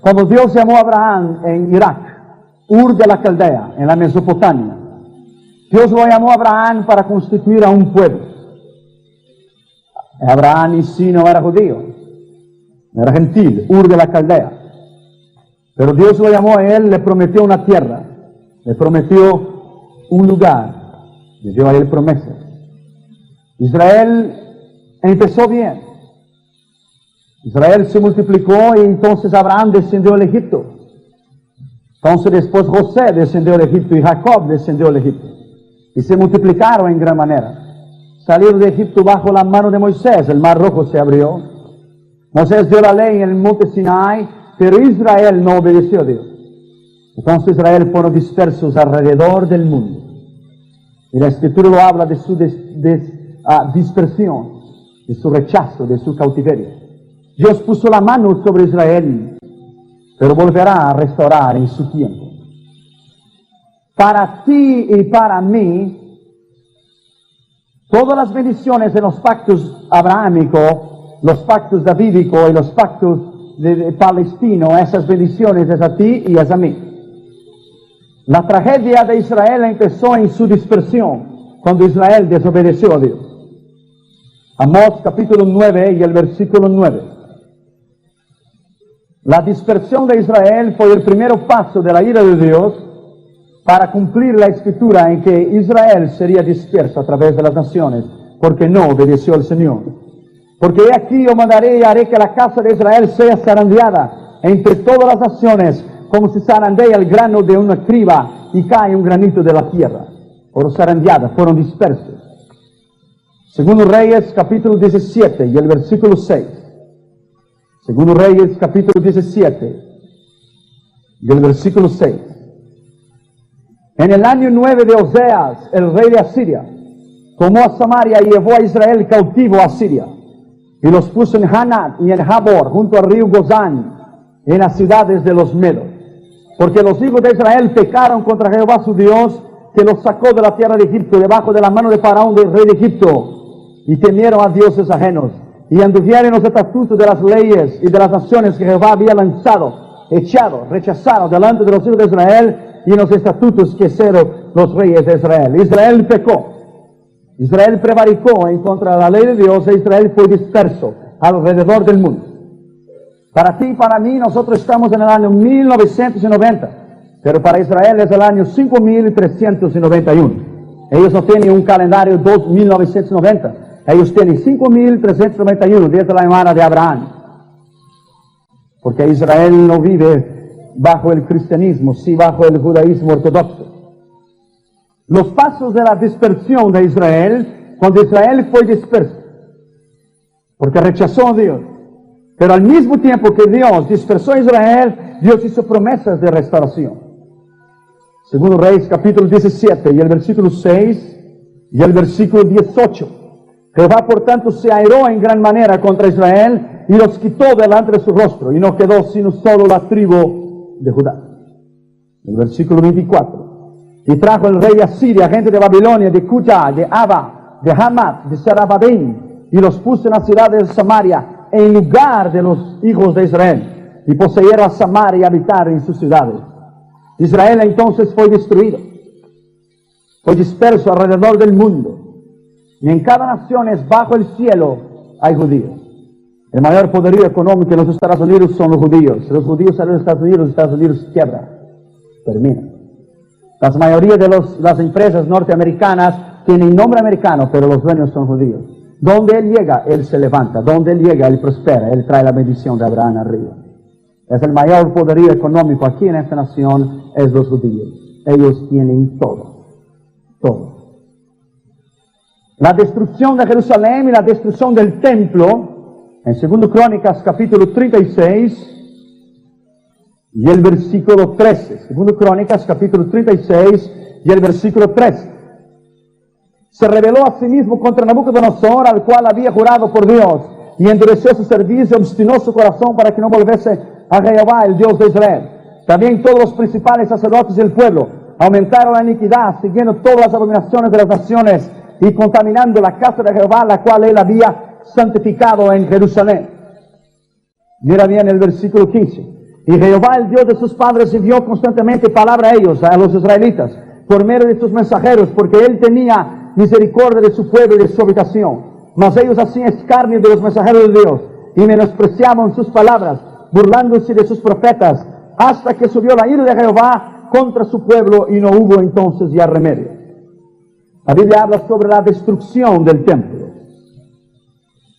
Cuando Dios llamó a Abraham en Irak, Ur de la Caldea, en la Mesopotamia, Dios lo llamó a Abraham para constituir a un pueblo. Abraham en sí no era judío, era gentil, Ur de la Caldea. Pero Dios lo llamó a él, le prometió una tierra, le prometió un lugar, le dio a él promesas. Israel empezó bien. Israel se multiplicó y entonces Abraham descendió al Egipto. Entonces después José descendió al Egipto y Jacob descendió al Egipto. Y se multiplicaron en gran manera. Salieron de Egipto bajo la mano de Moisés, el mar rojo se abrió. Moisés dio la ley en el monte Sinai, pero Israel no obedeció a Dios. Entonces Israel fueron dispersos alrededor del mundo. Y la Escritura lo habla de su dispersión, de su rechazo, de su cautiverio. Dios puso la mano sobre Israel, pero volverá a restaurar en su tiempo. Para ti y para mí, todas las bendiciones de los pactos abrahámicos, los pactos davídicos y los pactos de Palestino, esas bendiciones es a ti y es a mí. La tragedia de Israel empezó en su dispersión, cuando Israel desobedeció a Dios. Amós capítulo 9 y el versículo 9. La dispersión de Israel fue el primer paso de la ira de Dios para cumplir la escritura en que Israel sería disperso a través de las naciones, porque no obedeció al Señor. Porque he aquí yo mandaré y haré que la casa de Israel sea zarandeada entre todas las naciones, como se zarandea el grano de una criba y cae un granito de la tierra. Fueron zarandeadas, fueron dispersos. Segundo Reyes capítulo 17 y el versículo 6. Segundo Reyes capítulo 17 y el versículo 6. En el año 9 de Oseas, el rey de Asiria, tomó a Samaria y llevó a Israel cautivo a Asiria. Y los puso en Hanat y en Habor, junto al río Gozán, en las ciudades de los Medos. Porque los hijos de Israel pecaron contra Jehová su Dios, que los sacó de la tierra de Egipto, debajo de la mano de Faraón, del rey de Egipto, y temieron a dioses ajenos, y anduvieron en los estatutos de las leyes y de las naciones que Jehová había lanzado, echado, rechazado delante de los hijos de Israel, y en los estatutos que hicieron los reyes de Israel. Israel pecó. Israel prevaricó en contra de la ley de Dios, e Israel fue disperso alrededor del mundo. Para ti y para mí, nosotros estamos en el año 1990, pero para Israel es el año 5391. Ellos no tienen un calendario 1990, ellos tienen 5391 desde la semana de Abraham. Porque Israel no vive bajo el cristianismo, sí bajo el judaísmo ortodoxo. Los pasos de la dispersión de Israel, cuando Israel fue disperso, porque rechazó a Dios. Pero al mismo tiempo que Dios dispersó a Israel, Dios hizo promesas de restauración. Segundo Reyes capítulo 17 y el versículo 6 y el versículo 18. Jehová por tanto se airó en gran manera contra Israel y los quitó delante de su rostro, y no quedó sino solo la tribu de Judá. El versículo 24. Y trajo el rey de Asiria gente de Babilonia, de Cuta, de Ava, de Hamat, de Sarabadim, y los puso en la ciudad de Samaria, en lugar de los hijos de Israel, y poseyeron a Samaria y habitaron en sus ciudades. Israel entonces fue destruido, fue disperso alrededor del mundo, y en cada nación es bajo el cielo hay judíos. El mayor poderío económico en los Estados Unidos son los judíos. Si los judíos salen de los Estados Unidos quiebra, termina. La mayoría de las empresas norteamericanas tienen nombre americano, pero los dueños son judíos. Donde él llega, él se levanta. Donde él llega, él prospera. Él trae la bendición de Abraham arriba. Es el mayor poderío económico aquí en esta nación, es los judíos. Ellos tienen todo. Todo. La destrucción de Jerusalén y la destrucción del templo, en 2 Crónicas capítulo 36 y el versículo 13. 2 Crónicas capítulo 36 y el versículo 13. Se rebeló a sí mismo contra Nabucodonosor, al cual había jurado por Dios, y endureció su servicio, obstinó su corazón para que no volviese a Jehová, el Dios de Israel. También todos los principales sacerdotes del pueblo aumentaron la iniquidad, siguiendo todas las abominaciones de las naciones y contaminando la casa de Jehová, la cual él había santificado en Jerusalén. Mira bien el versículo 15. Y Jehová, el Dios de sus padres, envió constantemente palabra a ellos, a los israelitas, por medio de sus mensajeros, porque él tenía misericordia de su pueblo y de su habitación. Mas ellos hacían escarnio de los mensajeros de Dios y menospreciaban sus palabras, burlándose de sus profetas, hasta que subió la ira de Jehová contra su pueblo y no hubo entonces ya remedio. La Biblia habla sobre la destrucción del templo.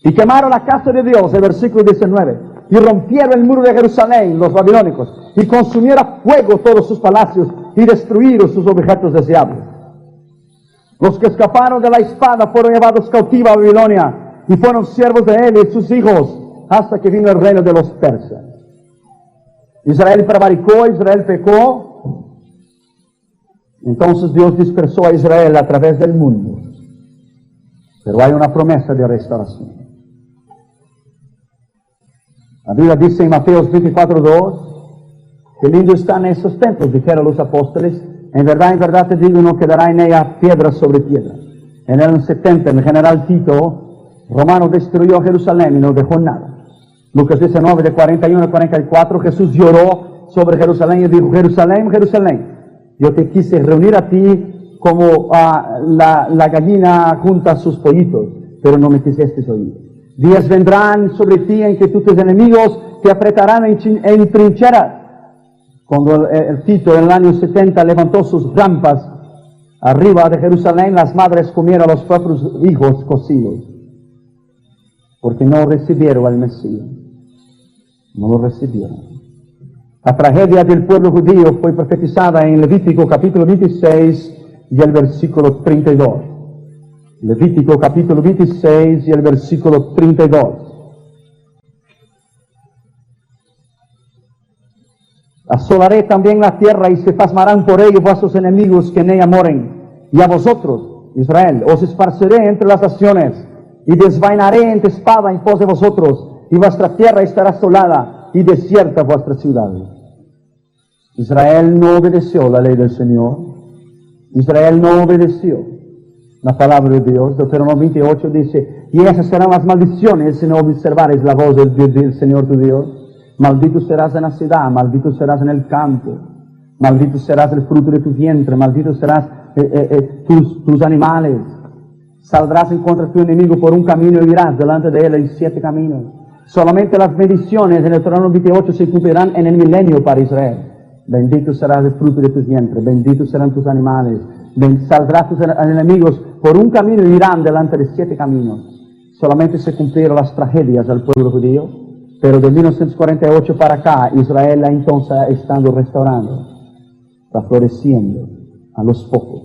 Y quemaron la casa de Dios, el versículo 19, y rompieron el muro de Jerusalén, los babilónicos, y consumieron a fuego todos sus palacios y destruyeron sus objetos deseables. Los que escaparon de la espada fueron llevados cautivos a Babilonia y fueron siervos de él y sus hijos hasta que vino el reino de los persas. Israel prevaricó, Israel pecó. Entonces Dios dispersó a Israel a través del mundo. Pero hay una promesa de restauración. La Biblia dice en Mateo 24:2, qué lindo están esos templos, dijeron los apóstoles. En verdad te digo, no quedará en ella piedra sobre piedra. En el año 70, el general Tito romano destruyó Jerusalén y no dejó nada. Lucas 19, de 41 a 44, Jesús lloró sobre Jerusalén y dijo, Jerusalén, Jerusalén, yo te quise reunir a ti como la gallina junta a sus pollitos, pero no me quisiste oír. Días vendrán sobre ti en que tus enemigos te apretarán en trincheras. Cuando el Tito en el año 70 levantó sus rampas arriba de Jerusalén, las madres comieron a los propios hijos cocidos, porque no recibieron al Mesías. No lo recibieron. La tragedia del pueblo judío fue profetizada en Levítico capítulo 26 y el versículo 32. Levítico capítulo 26 y el versículo 32. Asolaré también la tierra y se pasmarán por ello vuestros enemigos que en ella moren. Y a vosotros, Israel, os esparceré entre las naciones y desvainaré entre espada en pos de vosotros, y vuestra tierra estará asolada y desierta vuestra ciudad. Israel no obedeció la ley del Señor. Israel no obedeció la palabra de Dios. Deuteronomio 28 dice, y esas serán las maldiciones si no observares la voz del Señor tu Dios. Maldito serás en la ciudad, maldito serás en el campo, maldito serás el fruto de tu vientre, maldito serás tus animales. Saldrás en contra de tu enemigo por un camino y irás delante de él en 7 caminos. Solamente las bendiciones en el Deuteronomio 28 se cumplirán en el milenio para Israel. Bendito serás el fruto de tu vientre, benditos serán tus animales. Saldrás tus enemigos por un camino y irán delante de 7 caminos. Solamente se cumplieron las tragedias del pueblo judío, pero de 1948 para acá, Israel entonces estando restaurando, está floreciendo a los pocos.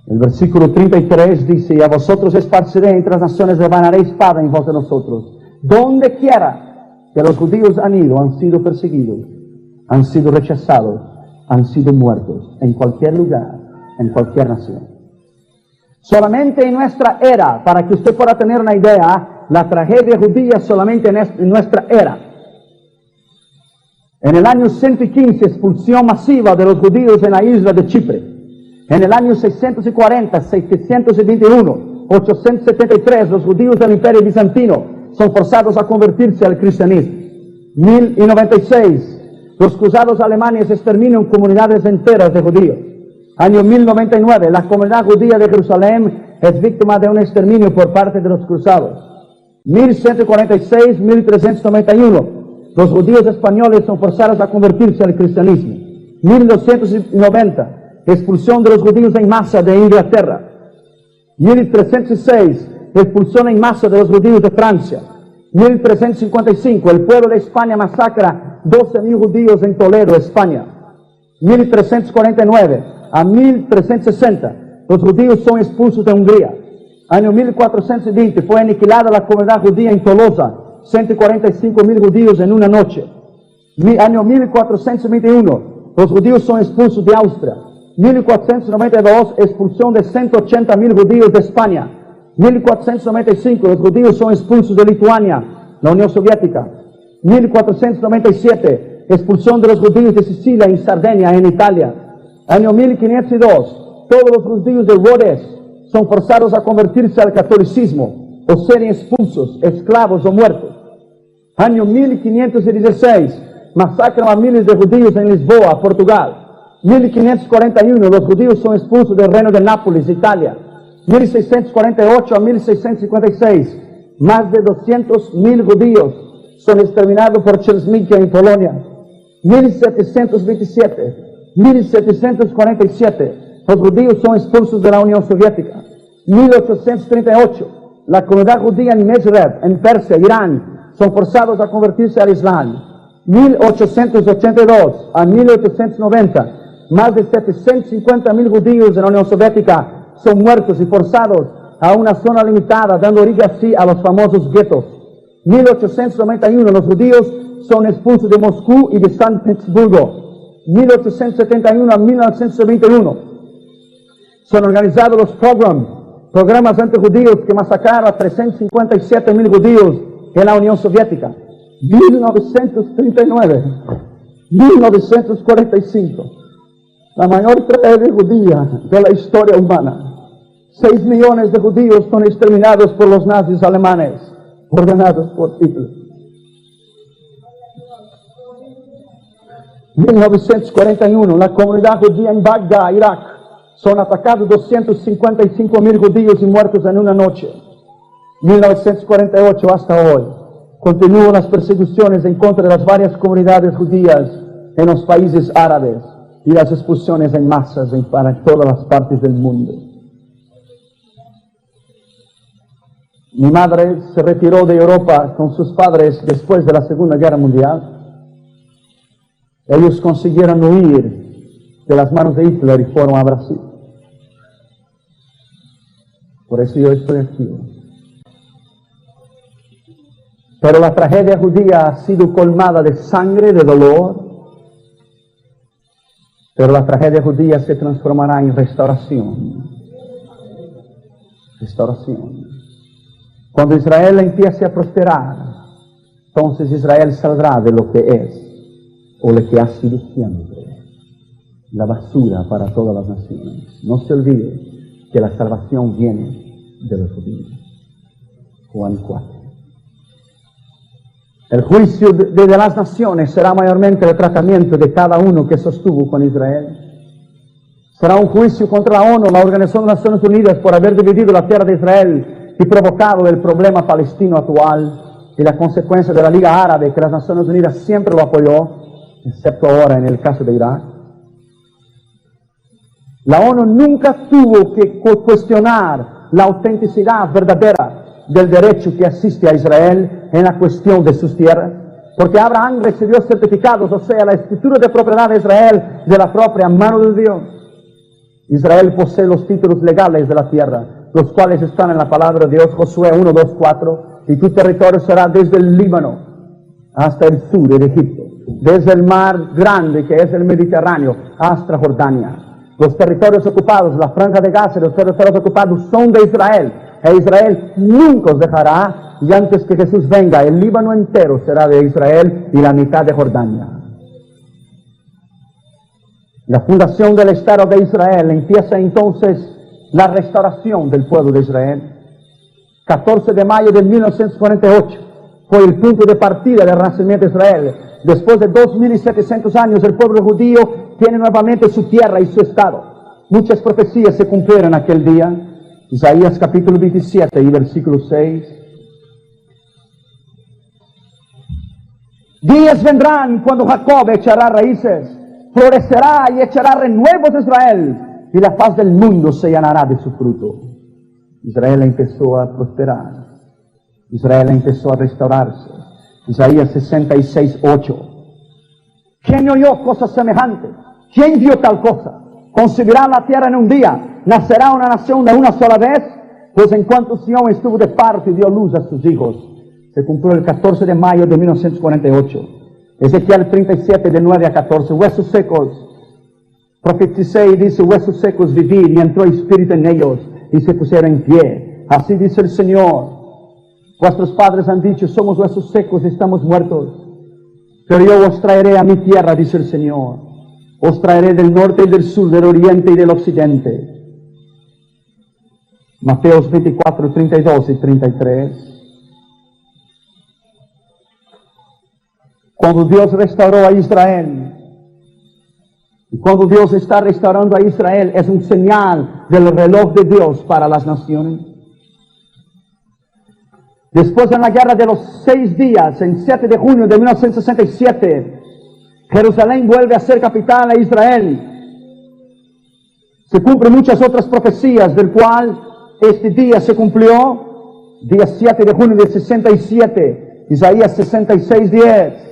El versículo 33 dice, y a vosotros esparciré entre las naciones, levantaré espada en vos de nosotros. Donde quiera que los judíos han ido, han sido perseguidos, han sido rechazados, han sido muertos, en cualquier lugar, en cualquier nación. Solamente en nuestra era, para que usted pueda tener una idea, la tragedia judía solamente en nuestra era. En el año 115, expulsión masiva de los judíos en la isla de Chipre. En el año 640, 621, 873, los judíos del Imperio Bizantino son forzados a convertirse al cristianismo. 1096, los cruzados alemanes exterminan comunidades enteras de judíos. Año 1099, la comunidad judía de Jerusalén es víctima de un exterminio por parte de los cruzados. 1146, 1391, los judíos españoles son forzados a convertirse al cristianismo. 1290, expulsión de los judíos en masa de Inglaterra. 1306, expulsión en masa de los judíos de Francia. 1355, el pueblo de España masacra 12.000 judíos en Toledo, España. 1349 a 1360, los judíos son expulsos de Hungría. Año 1420, fue aniquilada la comunidad judía en Tolosa, 145.000 judíos en una noche. Año 1421, los judíos son expulsos de Austria. 1492, expulsión de 180.000 judíos de España. 1495, los judíos son expulsos de Lituania, la Unión Soviética. 1497, expulsión de los judíos de Sicilia en Sardenia, en Italia. Año 1502, todos los judíos de Rhodes son forzados a convertirse al catolicismo, o ser expulsos, esclavos o muertos. Año 1516, masacran a miles de judíos en Lisboa, Portugal. 1541, los judíos son expulsos del reino de Nápoles, Italia. 1648 a 1656, más de 200.000 judíos son exterminados por Chrznicki en Polonia. 1727, 1747, los judíos son expulsos de la Unión Soviética. 1838, la comunidad judía en Mezreb, en Persia, Irán, son forzados a convertirse al Islam. 1882 a 1890, más de 750.000 judíos en la Unión Soviética son muertos y forzados a una zona limitada, dando origen así a los famosos guetos. 1891, los judíos son expulsos de Moscú y de San Petersburgo. 1871 a 1921, son organizados los programas antijudíos que masacraron a 357.000 judíos en la Unión Soviética. 1939, 1945, la mayor tragedia judía de la historia humana. 6 millones de judíos son exterminados por los nazis alemanes, ordenados por Hitler. 1941, la comunidad judía en Bagdad, Irak, son atacados 255.000 judíos y muertos en una noche. 1948 hasta hoy, continúan las persecuciones en contra de las varias comunidades judías en los países árabes y las expulsiones en masas para todas las partes del mundo. Mi madre se retiró de Europa con sus padres después de la Segunda Guerra Mundial. Ellos consiguieron huir de las manos de Hitler y fueron a Brasil. Por eso yo estoy aquí. Pero la tragedia judía ha sido colmada de sangre, de dolor. Pero la tragedia judía se transformará en restauración. Restauración. Cuando Israel empiece a prosperar, entonces Israel saldrá de lo que es, o lo que ha sido siempre, la basura para todas las naciones. No se olvide que la salvación viene de los judíos. Juan 4. El juicio de las naciones será mayormente el tratamiento de cada uno que sostuvo con Israel. Será un juicio contra la ONU, la Organización de las Naciones Unidas, por haber dividido la tierra de Israel y provocado el problema palestino actual y la consecuencia de la Liga Árabe, que las Naciones Unidas siempre lo apoyó, excepto ahora en el caso de Irak. La ONU nunca tuvo que cuestionar la autenticidad verdadera del derecho que asiste a Israel en la cuestión de sus tierras, porque Abraham recibió certificados, o sea, la escritura de propiedad de Israel de la propia mano de Dios. Israel posee los títulos legales de la tierra, los cuales están en la palabra de Dios, Josué 1, 2, 4, y tu territorio será desde el Líbano hasta el sur de Egipto, desde el mar grande que es el Mediterráneo hasta Jordania. Los territorios ocupados, la franja de Gaza, los territorios ocupados son de Israel, e Israel nunca os dejará, y antes que Jesús venga, el Líbano entero será de Israel y la mitad de Jordania. La fundación del Estado de Israel empieza entonces la restauración del pueblo de Israel. 14 de mayo de 1948 fue el punto de partida del nacimiento de Israel. Después de 2.700 años, el pueblo judío tiene nuevamente su tierra y su Estado. Muchas profecías se cumplieron aquel día. Isaías capítulo 27 y versículo 6. Días vendrán cuando Jacob echará raíces, florecerá y echará renuevos de Israel, y la faz del mundo se llenará de su fruto. Israel empezó a prosperar. Israel empezó a restaurarse. Isaías 66, 8. ¿Quién oyó cosas semejantes? ¿Quién vio tal cosa? ¿Concebirá la tierra en un día? ¿Nacerá una nación de una sola vez? Pues en cuanto Sión estuvo de parto y dio luz a sus hijos. Se cumplió el 14 de mayo de 1948. Ezequiel 37, de 9 a 14. Huesos secos. Profeticé y dice, huesos secos vivid, y entró espíritu en ellos, y se pusieron en pie. Así dice el Señor. Vuestros padres han dicho, somos huesos secos y estamos muertos. Pero yo os traeré a mi tierra, dice el Señor. Os traeré del norte y del sur, del oriente y del occidente. Mateos 24, 32 y 33. Cuando Dios restauró a Israel, y cuando Dios está restaurando a Israel, es un señal del reloj de Dios para las naciones. Después de la guerra de los 6 días, en 7 de junio de 1967, Jerusalén vuelve a ser capital de Israel. Se cumplen muchas otras profecías, del cual este día se cumplió, día 7 de junio de 67, Isaías 66:10.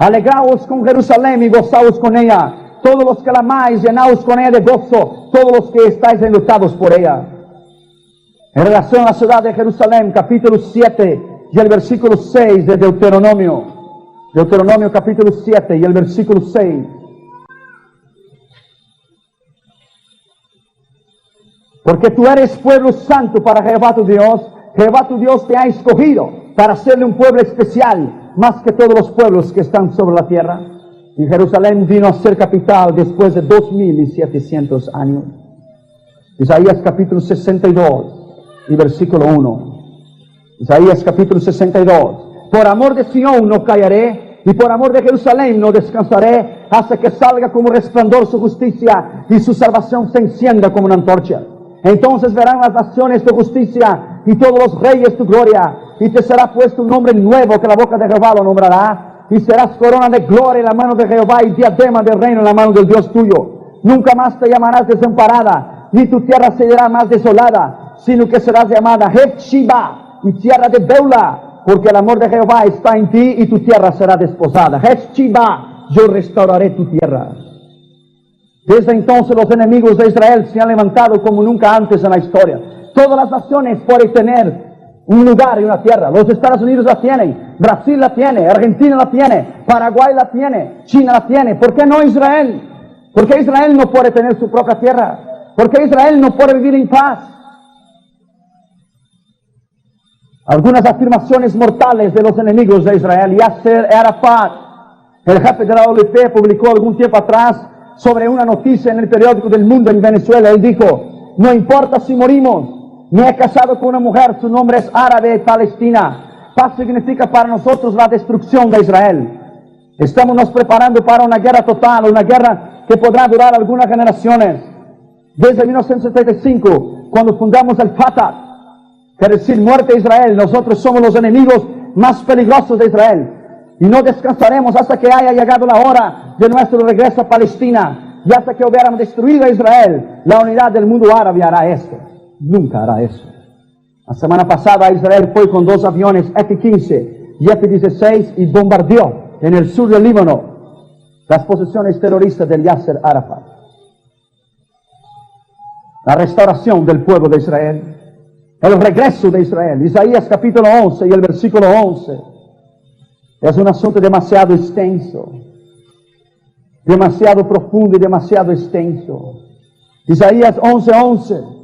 Alegraos con Jerusalén y gozaos con ella. Todos los que la amáis, llenaos con ella de gozo. Todos los que estáis enlutados por ella. En relación a la ciudad de Jerusalén, capítulo 7 y el versículo 6 de Deuteronomio. Deuteronomio capítulo 7 y el versículo 6. Porque tú eres pueblo santo para Jehová tu Dios. Jehová tu Dios te ha escogido para hacerle un pueblo especial, más que todos los pueblos que están sobre la tierra. Y Jerusalén vino a ser capital después de 2700 años. Isaías capítulo 62 y versículo 1. Isaías capítulo 62. Por amor de Sión no callaré, y por amor de Jerusalén no descansaré, hasta que salga como resplandor su justicia, y su salvación se encienda como una antorcha. Entonces verán las naciones tu justicia, y todos los reyes tu gloria, y te será puesto un nombre nuevo que la boca de Jehová lo nombrará, y serás corona de gloria en la mano de Jehová, y diadema de reino en la mano del Dios tuyo. Nunca más te llamarás desamparada, ni tu tierra será más desolada, sino que serás llamada Hephzibah, y tierra de Beula, porque el amor de Jehová está en ti, y tu tierra será desposada. Hephzibah, yo restauraré tu tierra. Desde entonces los enemigos de Israel se han levantado como nunca antes en la historia. Todas las naciones pueden tener un lugar y una tierra. Los Estados Unidos la tienen, Brasil la tiene, Argentina la tiene, Paraguay la tiene, China la tiene. ¿Por qué no Israel? ¿Por qué Israel no puede tener su propia tierra? ¿Por qué Israel no puede vivir en paz? Algunas afirmaciones mortales de los enemigos de Israel. Yasser Arafat, el jefe de la OLP, publicó algún tiempo atrás sobre una noticia en el periódico del Mundo en Venezuela. Él dijo: no importa si morimos, me he casado con una mujer, su nombre es árabe, Palestina. Paz significa para nosotros la destrucción de Israel. Estamos nos preparando para una guerra total, una guerra que podrá durar algunas generaciones. Desde 1975, cuando fundamos el Fatah, quiere decir muerte a Israel, nosotros somos los enemigos más peligrosos de Israel. Y no descansaremos hasta que haya llegado la hora de nuestro regreso a Palestina. Y hasta que hubiéramos destruido a Israel, la unidad del mundo árabe hará esto. Nunca hará eso. La semana pasada Israel fue con 2 aviones F-15 y F-16 y bombardeó en el sur del Líbano las posiciones terroristas del Yasser Arafat. La restauración del pueblo de Israel. El regreso de Israel. Isaías capítulo 11 y el versículo 11. Es un asunto demasiado extenso, demasiado profundo y demasiado extenso. Isaías 11:11.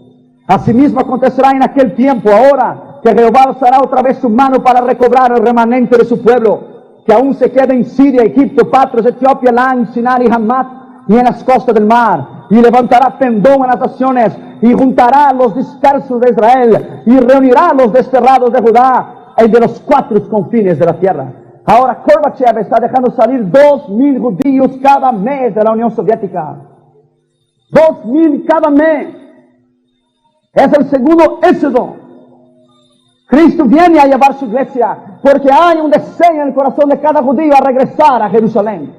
Asimismo acontecerá en aquel tiempo, ahora, que Jehová alzará otra vez su mano para recobrar el remanente de su pueblo, que aún se queda en Siria, Egipto, Patros, Etiopía, Lan, Sinar y Hamat, y en las costas del mar, y levantará pendón en las naciones, y juntará a los dispersos de Israel, y reunirá a los desterrados de Judá, y de los 4 confines de la tierra. Ahora Gorbachev está dejando salir 2,000 judíos cada mes de la Unión Soviética. 2,000 cada mes. Es el segundo éxodo. Cristo viene a llevar su iglesia porque hay un deseo en el corazón de cada judío a regresar a Jerusalén.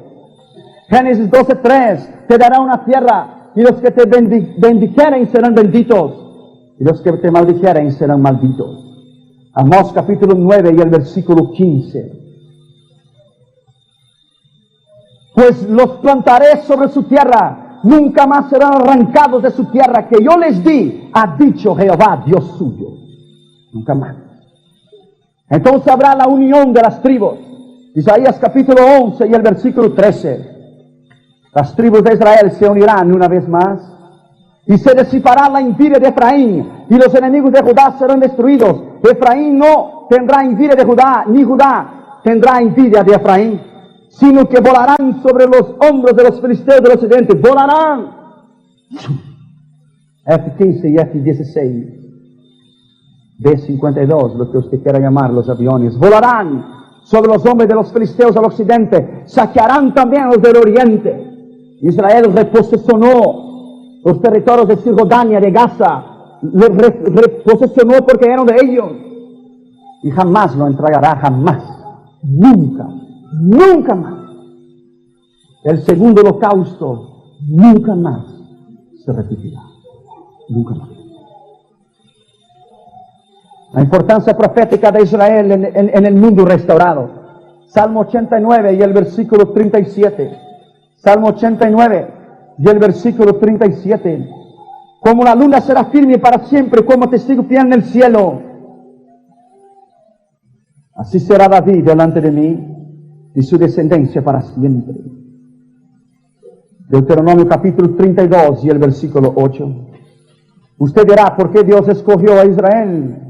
Génesis 12:3. Te dará una tierra, y los que te bendijeren serán benditos, y los que te maldijeren serán malditos. Amós capítulo 9 y el versículo 15. Pues los plantaré sobre su tierra, nunca más serán arrancados de su tierra que yo les di, ha dicho Jehová, Dios suyo. Nunca más. Entonces habrá la unión de las tribus. Isaías capítulo 11 y el versículo 13. Las tribus de Israel se unirán una vez más, y se disipará la envidia de Efraín, y los enemigos de Judá serán destruidos. Efraín no tendrá envidia de Judá, ni Judá tendrá envidia de Efraín, sino que volarán sobre los hombros de los filisteos del occidente. Volarán. F-15 y F-16. B-52, lo que usted quiera llamar, los aviones, volarán sobre los hombres de los filisteos al occidente, saquearán también a los del oriente. Israel reposesionó los territorios de Cisjordania, de Gaza, reposesionó porque eran de ellos. Y jamás lo entregará, jamás, nunca, nunca más. El segundo holocausto nunca más se repetirá, nunca más. La importancia profética de Israel en el mundo restaurado. Salmo 89 y el versículo 37. Salmo 89 y el versículo 37. Como la luna será firme para siempre, como testigo fiel en el cielo. Así será David delante de mí y su descendencia para siempre. Deuteronomio capítulo 32 y el versículo 8. Usted dirá, ¿por qué Dios escogió a Israel?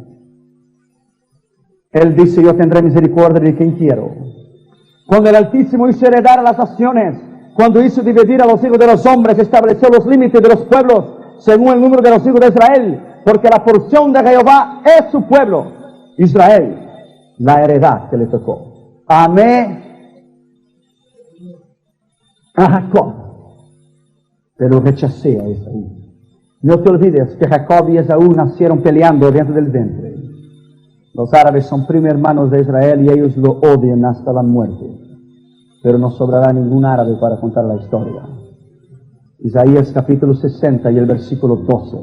Él dice, yo tendré misericordia de quien quiero. Cuando el Altísimo hizo heredar a las naciones, cuando hizo dividir a los hijos de los hombres, estableció los límites de los pueblos según el número de los hijos de Israel, porque la porción de Jehová es su pueblo, Israel, la heredad que le tocó. Amé a Jacob, pero rechacé a Esaú. No te olvides que Jacob y Esaú nacieron peleando dentro del vientre. Los árabes son primos hermanos de Israel y ellos lo odian hasta la muerte. Pero no sobrará ningún árabe para contar la historia. Isaías capítulo 60 y el versículo 12.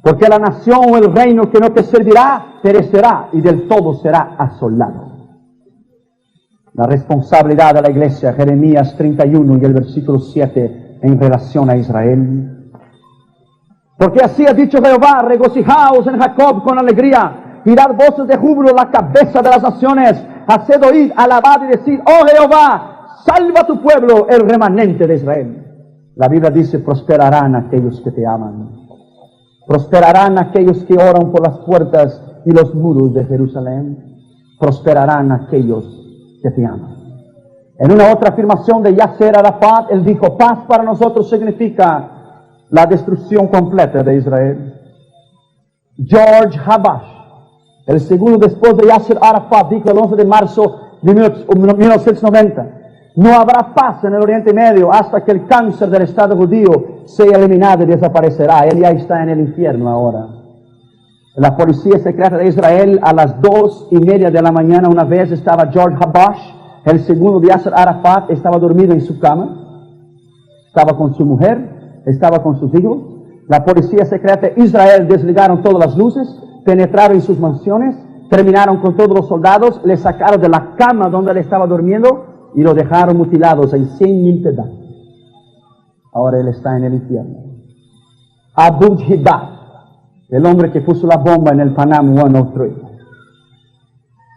Porque la nación o el reino que no te servirá, perecerá y del todo será asolado. La responsabilidad de la iglesia, Jeremías 31 y el versículo 7, en relación a Israel. Porque así ha dicho Jehová, regocijaos en Jacob con alegría, y dad voces de júbilo la cabeza de las naciones, haced oír, alabad y decir, oh Jehová, salva a tu pueblo, el remanente de Israel. La Biblia dice, prosperarán aquellos que te aman. Prosperarán aquellos que oran por las puertas y los muros de Jerusalén. Prosperarán aquellos que te aman. En una otra afirmación de Yasser Arafat, él dijo, paz para nosotros significa la destrucción completa de Israel. George Habash, el segundo después de Yasser Arafat, dijo el 11 de marzo de 1990, no habrá paz en el Oriente Medio hasta que el cáncer del Estado judío sea eliminado y desaparecerá. Él ya está en el infierno ahora. La policía secreta de Israel a las 2:30 de la mañana, una vez estaba George Habash, el segundo de Yasser Arafat, estaba dormido en su cama, estaba con su mujer, estaba con sus hijos. La policía secreta de Israel desligaron todas las luces, penetraron en sus mansiones, terminaron con todos los soldados, le sacaron de la cama donde él estaba durmiendo y lo dejaron mutilados en 100,000 pedazos. Ahora él está en el infierno. Abu Hidad, el hombre que puso la bomba en el Panam 103.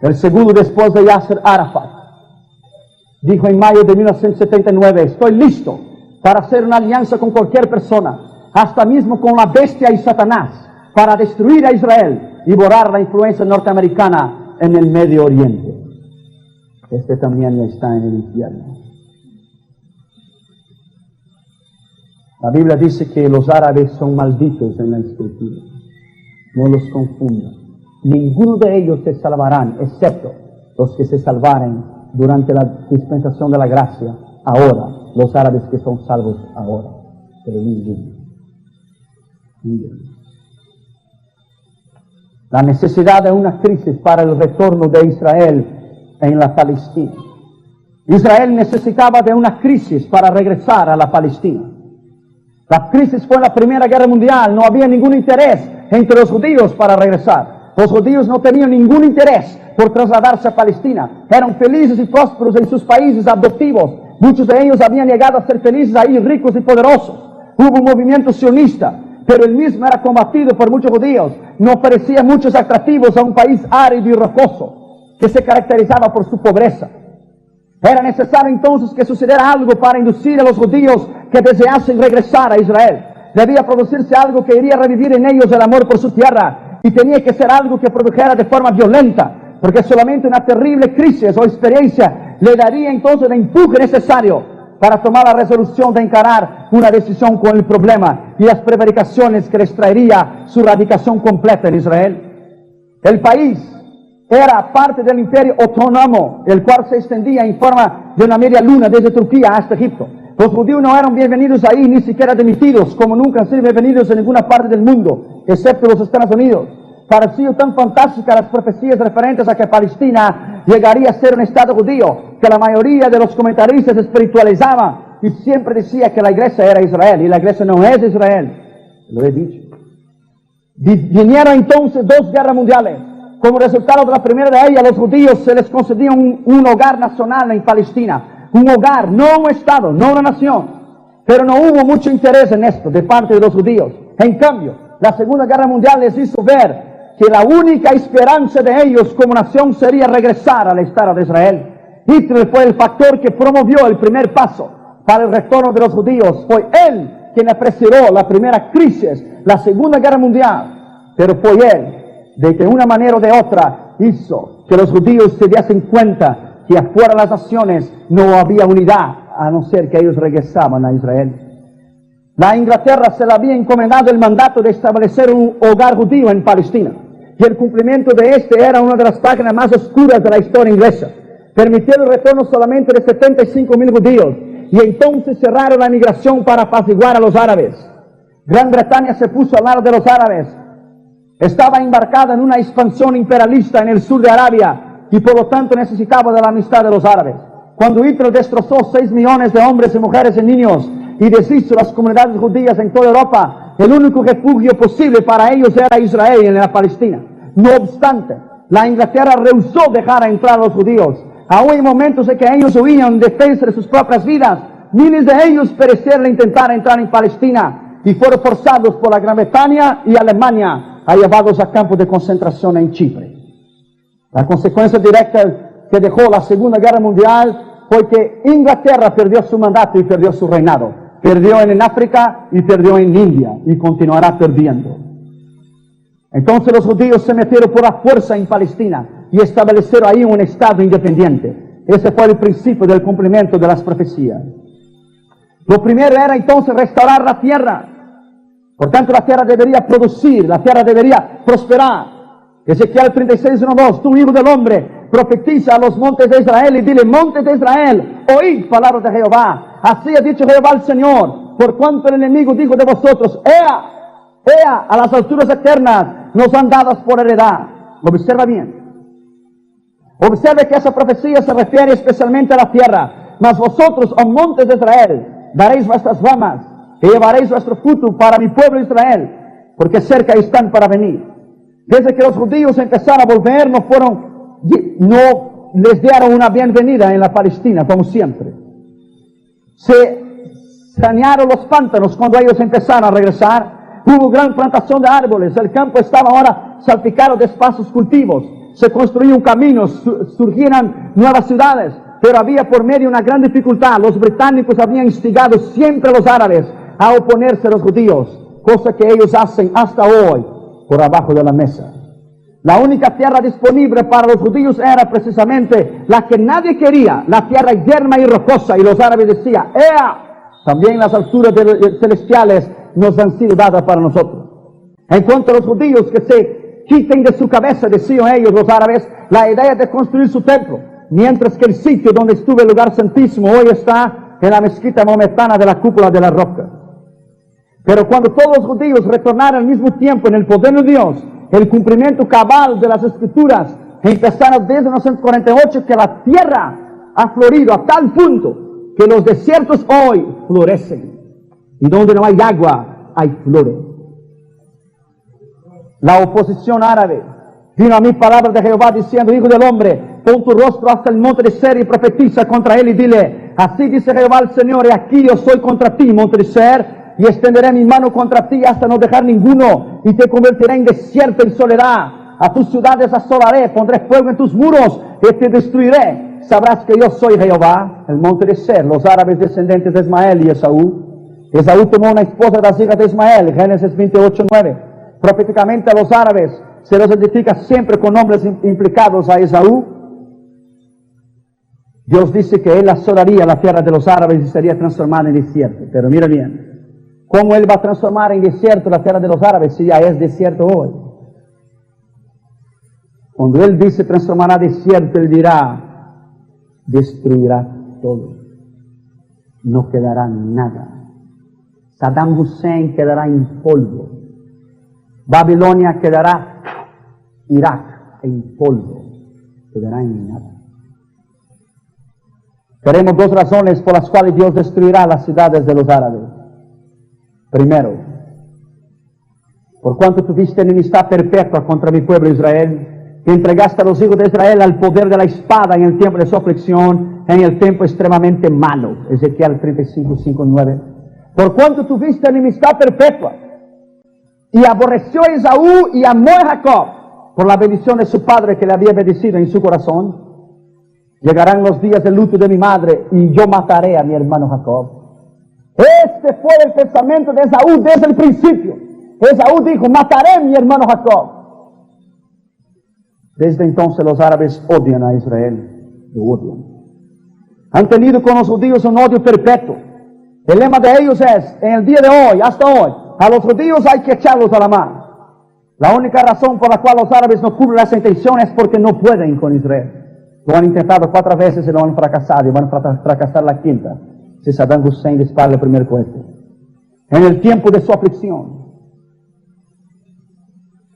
El segundo después de Yasser Arafat, dijo en mayo de 1979, estoy listo para hacer una alianza con cualquier persona, hasta mismo con la bestia y Satanás, para destruir a Israel y borrar la influencia norteamericana en el Medio Oriente. Este también ya está en el infierno. La Biblia dice que los árabes son malditos en la Escritura. No los confundan. Ninguno de ellos se salvarán, excepto los que se salvaren durante la dispensación de la gracia, ahora, los árabes que son salvos ahora, pero ninguno. La necesidad de una crisis para el retorno de Israel en la Palestina. Israel necesitaba de una crisis para regresar a la Palestina. La crisis fue en la Primera Guerra Mundial, no había ningún interés entre los judíos para regresar. Los judíos no tenían ningún interés por trasladarse a Palestina. Eran felices y prósperos en sus países adoptivos. Muchos de ellos habían llegado a ser felices ahí, ricos y poderosos. Hubo un movimiento sionista, pero el mismo era combatido por muchos judíos. No ofrecía muchos atractivos a un país árido y rocoso, que se caracterizaba por su pobreza. Era necesario entonces que sucediera algo para inducir a los judíos que deseasen regresar a Israel. Debía producirse algo que iría a revivir en ellos el amor por su tierra, y tenía que ser algo que produjera de forma violenta, porque solamente una terrible crisis o experiencia le daría entonces el empuje necesario para tomar la resolución de encarar una decisión con el problema y las prevaricaciones que les traería su radicación completa en Israel. El país era parte del imperio otomano, el cual se extendía en forma de una media luna desde Turquía hasta Egipto. Los judíos no eran bienvenidos ahí, ni siquiera admitidos, como nunca han sido bienvenidos en ninguna parte del mundo, excepto los Estados Unidos. Pareció tan fantásticas las profecías referentes a que Palestina llegaría a ser un estado judío, que la mayoría de los comentaristas espiritualizaban y siempre decía que la iglesia era Israel, y la iglesia no es Israel. Lo he dicho. Vinieron entonces 2 guerras mundiales. Como resultado de la primera de ellas, los judíos se les concedía un hogar nacional en Palestina. Un hogar, no un estado, no una nación. Pero no hubo mucho interés en esto de parte de los judíos. En cambio, la Segunda Guerra Mundial les hizo ver que la única esperanza de ellos como nación sería regresar al Estado de Israel. Hitler fue el factor que promovió el primer paso para el retorno de los judíos. Fue él quien apresuró la primera crisis, la Segunda Guerra Mundial. Pero fue él, de que una manera o de otra, hizo que los judíos se diesen cuenta que afuera de las naciones no había unidad, a no ser que ellos regresaban a Israel. La Inglaterra se le había encomendado el mandato de establecer un hogar judío en Palestina, y el cumplimiento de este era una de las páginas más oscuras de la historia inglesa. Permitió el retorno solamente de 75,000 judíos, y entonces cerraron la migración para apaciguar a los árabes. Gran Bretaña se puso al lado de los árabes. Estaba embarcada en una expansión imperialista en el sur de Arabia, y por lo tanto necesitaba de la amistad de los árabes. Cuando Hitler destrozó 6 millones de hombres y mujeres y niños, y deshizo las comunidades judías en toda Europa, el único refugio posible para ellos era Israel y en la Palestina. No obstante, la Inglaterra rehusó dejar entrar a los judíos. Aún en momentos en que ellos huían en defensa de sus propias vidas, miles de ellos perecieron al intentar entrar en Palestina y fueron forzados por la Gran Bretaña y Alemania a llevarlos a campos de concentración en Chipre. La consecuencia directa que dejó la Segunda Guerra Mundial fue que Inglaterra perdió su mandato y perdió su reinado. Perdió en África y perdió en India y continuará perdiendo. Entonces los judíos se metieron por la fuerza en Palestina y establecieron ahí un estado independiente. Ese fue el principio del cumplimiento de las profecías. Lo primero era entonces restaurar la tierra. Por tanto, la tierra debería producir, la tierra debería prosperar. Ezequiel 36:1-2, tú hijo del hombre, profetiza a los montes de Israel y dile, montes de Israel, oíd palabras de Jehová. Así ha dicho Jehová el Señor, por cuanto el enemigo dijo de vosotros, Ea, a las alturas eternas nos han dadas por heredad. Observa bien. Observe que esa profecía se refiere especialmente a la tierra. Mas vosotros, oh montes de Israel, daréis vuestras ramas y llevaréis vuestro fruto para mi pueblo Israel, porque cerca están para venir. Desde que los judíos empezaron a volver, no les dieron una bienvenida en la Palestina, como siempre. Se sanearon los pantanos cuando ellos empezaron a regresar. Hubo gran plantación de árboles. El campo estaba ahora salpicado de espacios cultivos. Se construían caminos, surgieron nuevas ciudades. Pero había por medio una gran dificultad. Los británicos habían instigado siempre a los árabes a oponerse a los judíos, cosa que ellos hacen hasta hoy por abajo de la mesa. La única tierra disponible para los judíos era precisamente la que nadie quería, la tierra yerma y rocosa, y los árabes decían, también las alturas celestiales nos han sido dadas para nosotros. En cuanto a los judíos, que se quiten de su cabeza, decían ellos los árabes, la idea de construir su templo, mientras que el sitio donde estuvo el lugar santísimo hoy está en la mezquita maometana de la cúpula de la roca. Pero cuando todos los judíos retornaron al mismo tiempo en el poder de Dios, el cumplimiento cabal de las Escrituras, empezaron desde 1948, que la tierra ha florido a tal punto que los desiertos hoy florecen. Y donde no hay agua, hay flores. La oposición árabe vino a mí palabra de Jehová diciendo, hijo del hombre, pon tu rostro hasta el monte de Ser y profetiza contra él y dile, así dice Jehová el Señor, y aquí yo soy contra ti, monte de Ser, y extenderé mi mano contra ti hasta no dejar ninguno, y te convertiré en desierto y soledad. A tus ciudades asolaré, pondré fuego en tus muros, y te destruiré. Sabrás que yo soy Jehová. El monte de Ser, los árabes descendientes de Ismael y Esaú. Esaú tomó una esposa de las hijas de Ismael, Génesis 28:9. Proféticamente a los árabes se los identifica siempre con nombres implicados a Esaú. Dios dice que Él asolaría la tierra de los árabes y sería transformada en desierto. Pero mira bien, ¿cómo Él va a transformar en desierto la tierra de los árabes si ya es desierto hoy? Cuando Él dice transformará desierto, Él dirá, destruirá todo. No quedará nada. Saddam Hussein quedará en polvo. Babilonia quedará, Irak en polvo. Quedará en nada. Veremos dos razones por las cuales Dios destruirá las ciudades de los árabes. Primero, por cuanto tuviste enemistad perpetua contra mi pueblo Israel, que entregaste a los hijos de Israel al poder de la espada en el tiempo de su aflicción, en el tiempo extremadamente malo. Ezequiel 35, 5, 9. Por cuanto tuviste enemistad perpetua, y aborreció a Esaú y amó a Jacob, por la bendición de su padre que le había bendecido en su corazón, llegarán los días de luto de mi madre y yo mataré a mi hermano Jacob. Este fue el pensamiento de Esaú desde el principio. Esaú dijo, mataré a mi hermano Jacob. Desde entonces los árabes odian a Israel. Lo odian. Han tenido con los judíos un odio perpetuo. El lema de ellos es, en el día de hoy, hasta hoy, a los judíos hay que echarlos a la mar. La única razón por la cual los árabes no cubren esa intención es porque no pueden con Israel. Lo han intentado 4 veces y lo han fracasado, y van a fracasar la quinta, si Saddam Hussein dispara el primer cohete. En el tiempo de su aflicción,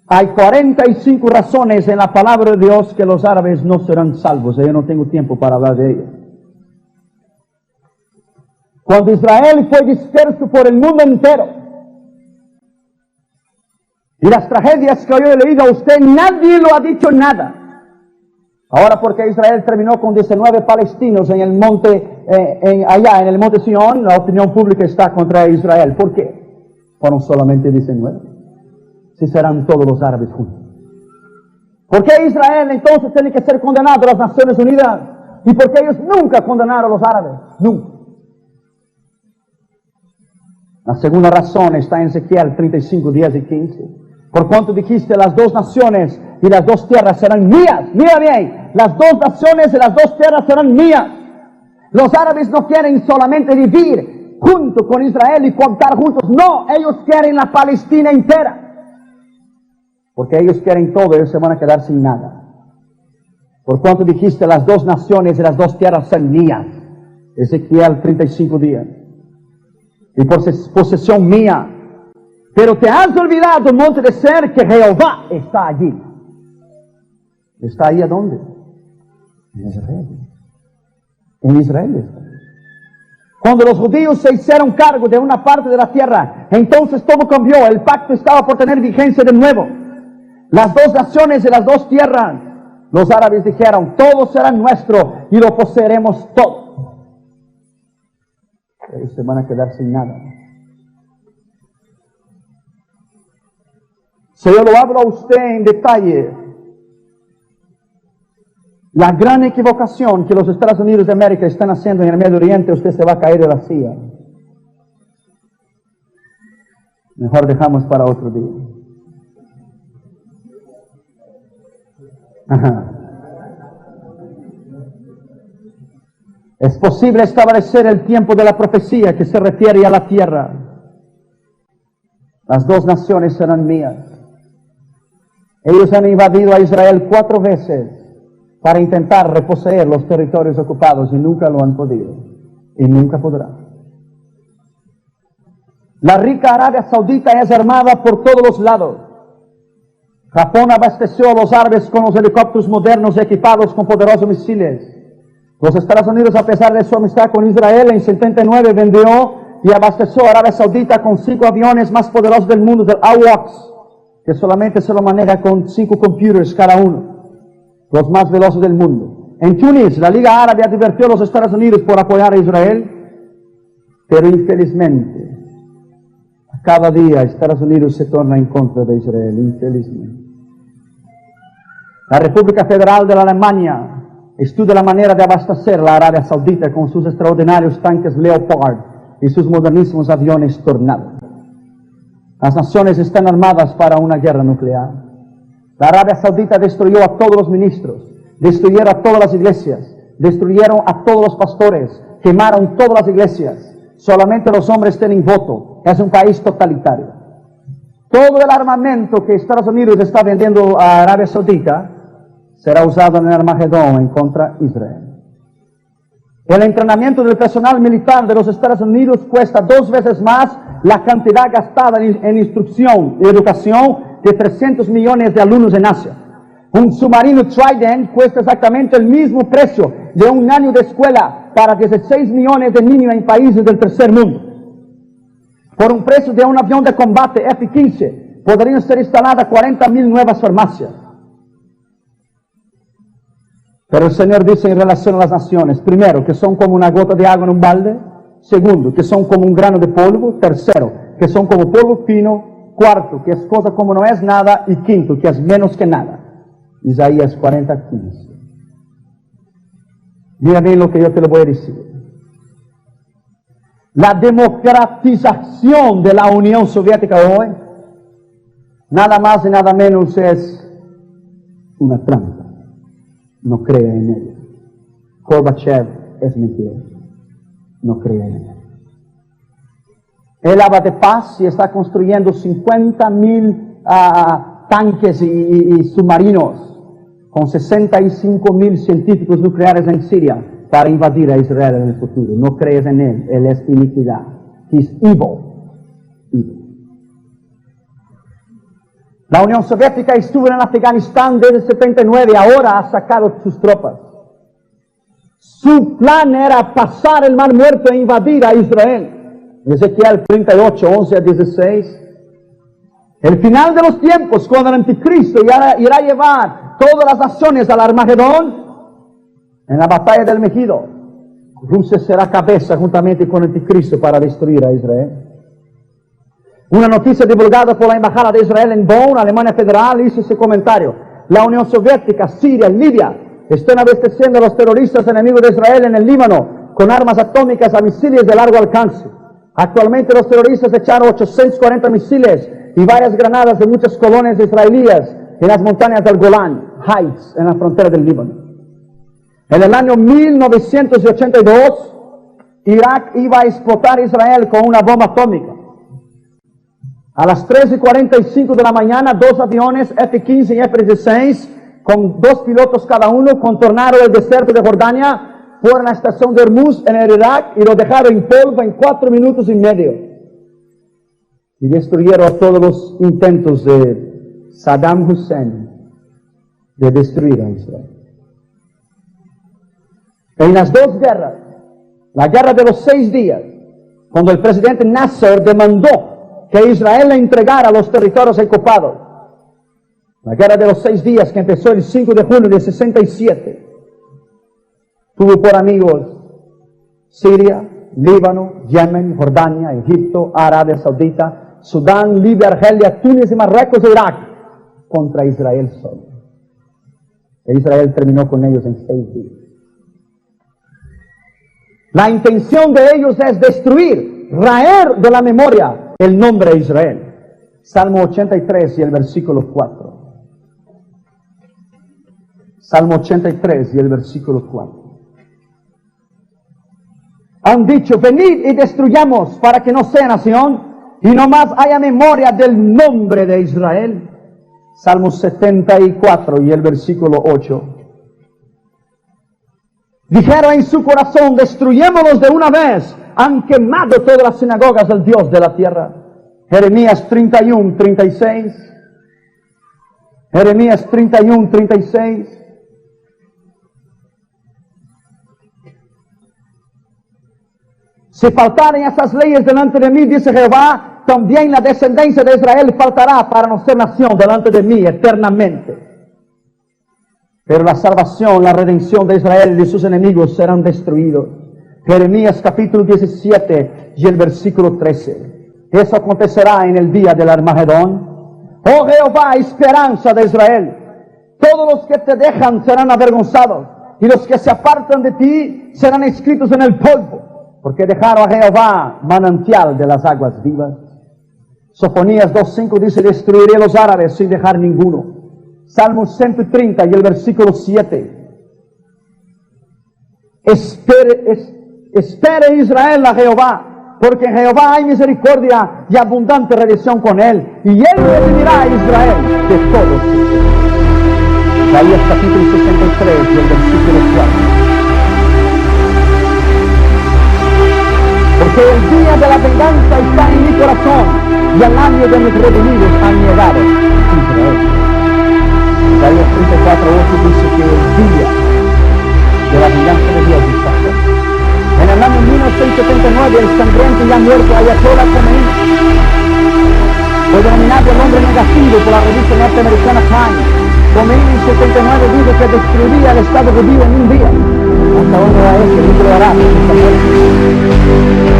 hay 45 razones en la palabra de Dios que los árabes no serán salvos, y yo no tengo tiempo para hablar de ello. Cuando Israel fue disperso por el mundo entero, y las tragedias que yo he leído a usted, nadie lo ha dicho nada. Ahora, porque Israel terminó con 19 palestinos en el monte, allá en el monte Sion, la opinión pública está contra Israel. ¿Por qué? Fueron solamente 19. Si serán todos los árabes juntos. ¿Por qué Israel entonces tiene que ser condenado a las Naciones Unidas? ¿Y por qué ellos nunca condenaron a los árabes? Nunca. La segunda razón está en Ezequiel 35, 10 y 15. Por cuanto dijiste, las 2 naciones y las 2 tierras serán mías. Mira bien, las 2 naciones y las 2 tierras serán mías. Los árabes no quieren solamente vivir junto con Israel y contar juntos. No, ellos quieren la Palestina entera. Porque ellos quieren todo, ellos se van a quedar sin nada. Por cuanto dijiste, las 2 naciones y las 2 tierras serán mías. Ezequiel 35 días. Y por posesión mía. Pero te has olvidado, monte de Ser, que Jehová está allí. ¿Está ahí a dónde? En Israel. En Israel está. Cuando los judíos se hicieron cargo de una parte de la tierra, entonces todo cambió. El pacto estaba por tener vigencia de nuevo. Las 2 naciones y las 2 tierras, los árabes dijeron, todo será nuestro y lo poseeremos todo. Ellos se van a quedar sin nada. Si yo lo hablo a usted en detalle, la gran equivocación que los Estados Unidos de América están haciendo en el Medio Oriente, usted se va a caer de la silla. Mejor dejamos para otro día. Ajá. Es posible establecer el tiempo de la profecía que se refiere a la tierra. Las 2 naciones serán mías. Ellos han invadido a Israel 4 veces para intentar reposeer los territorios ocupados y nunca lo han podido. Y nunca podrán. La rica Arabia Saudita es armada por todos los lados. Japón abasteció a los árabes con los helicópteros modernos equipados con poderosos misiles. Los Estados Unidos, a pesar de su amistad con Israel, en 79 vendió y abasteció a Arabia Saudita con 5 aviones más poderosos del mundo, del AWACS, que solamente se lo maneja con 5 computers cada uno, los más veloces del mundo. En Túnez, la Liga Árabe advirtió a los Estados Unidos por apoyar a Israel, pero infelizmente, cada día Estados Unidos se torna en contra de Israel, infelizmente. La República Federal de la Alemania estudia la manera de abastecer la Arabia Saudita con sus extraordinarios tanques Leopard y sus modernísimos aviones Tornado. Las naciones están armadas para una guerra nuclear. La Arabia Saudita destruyó a todos los ministros, destruyeron a todas las iglesias, destruyeron a todos los pastores, quemaron todas las iglesias, solamente los hombres tienen voto, es un país totalitario. Todo el armamento que Estados Unidos está vendiendo a Arabia Saudita será usado en el Armagedón en contra de Israel. El entrenamiento del personal militar de los Estados Unidos cuesta 2 veces más la cantidad gastada en instrucción y educación de 300 millones de alumnos en Asia. Un submarino Trident cuesta exactamente el mismo precio de un año de escuela para 16 millones de niños en países del tercer mundo. Por un precio de un avión de combate F-15 podrían ser instaladas 40,000 nuevas farmacias. Pero el Señor dice en relación a las naciones, primero, que son como una gota de agua en un balde. Segundo, que son como un grano de polvo. Tercero, que son como polvo fino. Cuarto, que es cosa como no es nada. Y quinto, que es menos que nada. Isaías 40:15. Mira bien lo que yo te lo voy a decir. La democratización de la Unión Soviética hoy, nada más y nada menos es una trampa. No crea en ella. Gorbachev es mentiroso. No crea en ella. Él habla de paz y está construyendo 50,000 tanques y submarinos con 65,000 científicos nucleares en Siria para invadir a Israel en el futuro. No crees en él es iniquidad. He's evil. Evil. La Unión Soviética estuvo en Afganistán desde el 79, ahora ha sacado sus tropas. Su plan era pasar el Mar Muerto e invadir a Israel. Ezequiel 38, 11 a 16. El final de los tiempos, cuando el anticristo irá a llevar todas las naciones al Armagedón, en la batalla del Megido, Rusia será cabeza juntamente con el anticristo para destruir a Israel. Una noticia divulgada por la Embajada de Israel en Bonn, Alemania Federal, hizo ese comentario. La Unión Soviética, Siria, Libia, están abasteciendo a los terroristas enemigos de Israel en el Líbano con armas atómicas a misiles de largo alcance. Actualmente los terroristas echaron 840 misiles y varias granadas en muchas colonias israelíes en las montañas del Golán Heights, en la frontera del Líbano. En el año 1982, Irak iba a explotar Israel con una bomba atómica. A las 3:45 de la mañana, 2 aviones F-15 y F-16, con 2 pilotos cada uno, contornaron el desierto de Jordania, fueron a la estación de Hormuz en el Irak y lo dejaron en polvo en 4 minutos y medio. Y destruyeron todos los intentos de Saddam Hussein de destruir a Israel. En las 2 guerras, la guerra de los 6 días, cuando el presidente Nasser demandó que Israel le entregara los territorios ocupados. La guerra de los 6 días, que empezó el 5 de junio de 67, tuvo por amigos Siria, Líbano, Yemen, Jordania, Egipto, Arabia Saudita, Sudán, Libia, Argelia, Túnez y Marruecos e Irak, contra Israel solo. E Israel terminó con ellos en 6 días. La intención de ellos es destruir, raer de la memoria el nombre de Israel. Salmo 83 y el versículo 4. Salmo 83 y el versículo 4. Han dicho, venid y destruyamos para que no sea nación y no más haya memoria del nombre de Israel. Salmo 74 y el versículo 8. Dijeron en su corazón, destruyémoslos de una vez. Han quemado todas las sinagogas del Dios de la tierra. Jeremías 31, 36. Jeremías 31, 36. Si faltaren estas leyes delante de mí, dice Jehová, también la descendencia de Israel faltará para no ser nación delante de mí eternamente. Pero la salvación, la redención de Israel y de sus enemigos serán destruidos. Jeremías capítulo 17 y el versículo 13. Eso acontecerá en el día del Armagedón. Oh Jehová, esperanza de Israel. Todos los que te dejan serán avergonzados, y los que se apartan de ti serán escritos en el polvo, porque dejaron a Jehová, manantial de las aguas vivas. Sofonías 2:5 dice, destruiré a los árabes sin dejar ninguno. Salmo 130 y el versículo 7. Espere Israel a Jehová, porque en Jehová hay misericordia y abundante redención con él, y él redimirá a Israel de todos. Isaías capítulo 63 y el versículo 4. Porque el día de la venganza está en mi corazón, y al año de mis redimidos han llegado Israel. Isaías 34:8 dice que el día de la venganza de Dios está cerca. En el año 1979, el sangriento ya muerto Ayatollah Khomeini fue denominado el hombre negativo por la revista norteamericana Time. Khomeini en 79 dijo que destruiría el Estado judío en un día. ¿Hasta dónde va ese libro de Arabia?